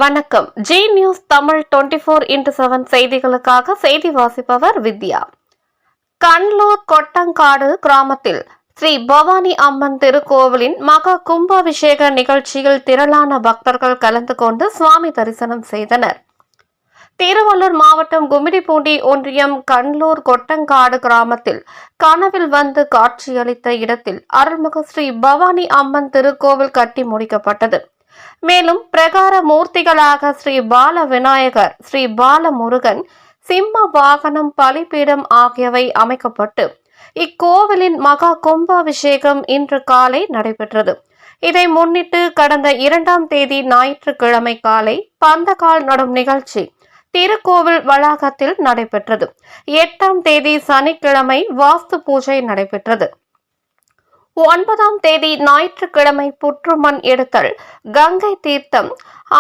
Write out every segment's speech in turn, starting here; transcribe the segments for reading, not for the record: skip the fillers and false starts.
வணக்கம். G news Tamil 24x7 செய்திகளுக்காக செய்தி வாசிப்பவர் வித்யா. கண்லூர் கொட்டங்காடு கிராமத்தில் ஸ்ரீ பவானி அம்மன் திருக்கோவிலின் மகா கும்பாபிஷேக நிகழ்ச்சியில் திரளான பக்தர்கள் கலந்து கொண்டு சுவாமி தரிசனம் செய்தனர். திருவள்ளூர் மாவட்டம் கும்மிடிப்பூண்டி ஒன்றியம் கண்லூர் கொட்டங்காடு கிராமத்தில் கனவில் வந்து காட்சியளித்த இடத்தில் அருள்மிகு ஸ்ரீ பவானி அம்மன் திருக்கோவில் கட்டி முடிக்கப்பட்டது. மேலும் பிரகார மூர்த்திகளாக ஸ்ரீ பால விநாயகர், ஸ்ரீ பால முருகன், சிம்ம வாகனம், பலிபீடம் ஆகியவை அமைக்கப்பட்டு இக்கோவிலின் மகா கும்பாபிஷேகம் இன்று காலை நடைபெற்றது. இதை முன்னிட்டு கடந்த 2ஆம் தேதி ஞாயிற்றுக்கிழமை காலை பந்தக்கால் நடும் நிகழ்ச்சி திருக்கோவில் வளாகத்தில் நடைபெற்றது. 8ஆம் தேதி சனிக்கிழமை வாஸ்து பூஜை நடைபெற்றது. 9ஆம் தேதி ஞாயிற்றுக்கிழமை புற்றுமண் எடுத்தல், கங்கை தீர்த்தம்,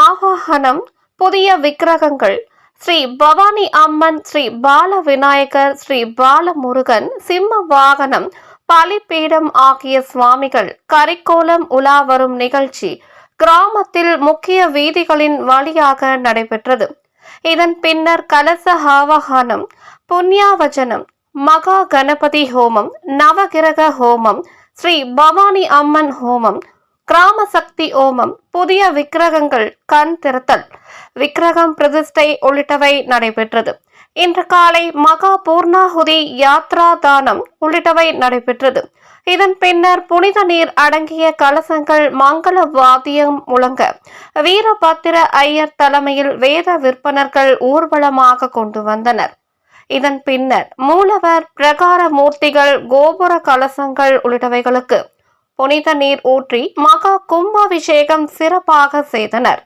ஆவாகனம், புதிய விக்கிரகங்கள், ஸ்ரீ பவானி அம்மன், ஸ்ரீ பால விநாயகர், ஸ்ரீ பால முருகன், சிம்ம வாகனம், பலிபீடம் ஆகிய சுவாமிகள் கரிக்கோலம் உலா வரும் நிகழ்ச்சி கிராமத்தில் முக்கிய வீதிகளின் வழியாக நடைபெற்றது. இதன் பின்னர் கலச ஆவாகனம், புண்ணியாவச்சனம், மகா கணபதி ஹோமம், நவகிரக ஹோமம், ஸ்ரீ பவானி அம்மன் ஹோமம், கிராம சக்தி ஹோமம், புதிய விக்கிரகங்கள் கண் திறத்தல், விக்கிரகம் பிரதிஷ்டை உள்ளிட்டவை நடைபெற்றது. இன்று காலை மகா பூர்ணாகுதி, யாத்ரா தானம் உள்ளிட்டவை நடைபெற்றது. இதன் பின்னர் புனித நீர் அடங்கிய கலசங்கள் மங்கள வாத்தியம் முழங்க வீரபத்திர ஐயர் தலைமையில் வேத விற்பனர்கள் ஊர்வலமாக கொண்டு வந்தனர். இதன் பின்னர் மூலவர், பிரகார மூர்த்திகள், கோபுர கலசங்கள் உள்ளிட்டவைகளுக்கு புனித நீர் ஊற்றி மகா கும்பாபிஷேகம் சிறப்பாக செய்தனர்.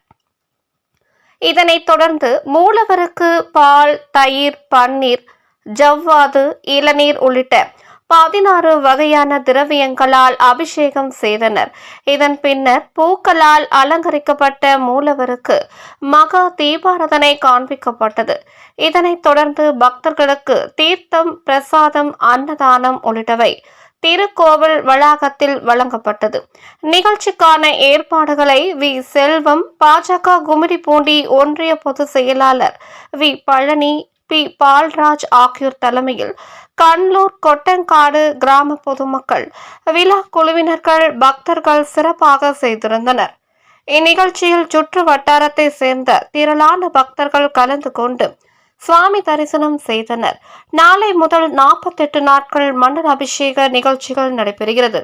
இதனைத் தொடர்ந்து மூலவருக்கு பால், தயிர், பன்னீர், ஜவ்வாது, இளநீர் உள்ளிட்ட 16 வகையான திரவியங்களால் அபிஷேகம் செய்தனர். இதன் பின்னர் பூக்களால் அலங்கரிக்கப்பட்ட மூலவருக்கு மகா தீபாராதனை காண்பிக்கப்பட்டது. இதனைத் தொடர்ந்து பக்தர்களுக்கு தீர்த்தம், பிரசாதம், அன்னதானம் உள்ளிட்டவை திருக்கோவில் வளாகத்தில் வழங்கப்பட்டது. நிகழ்ச்சிக்கான ஏற்பாடுகளை வி. செல்வம், பாஜக கும்மிடிப்பூண்டி ஒன்றிய பொதுச் செயலாளர் வி. பழனி, பி. பால்ராஜ் ஆகியோர் தலைமையில் கண்லூர் கொட்டங்காடு கிராம பொதுமக்கள், விழா குழுவினர்கள், பக்தர்கள் சிறப்பாக செய்திருந்தனர். இந்நிகழ்ச்சியில் சுற்று வட்டாரத்தை சேர்ந்த திரளான பக்தர்கள் கலந்து கொண்டு சுவாமி தரிசனம் செய்தனர். நாளை முதல் 48 நாட்கள் மண்டல அபிஷேக நிகழ்ச்சிகள் நடைபெறுகிறது.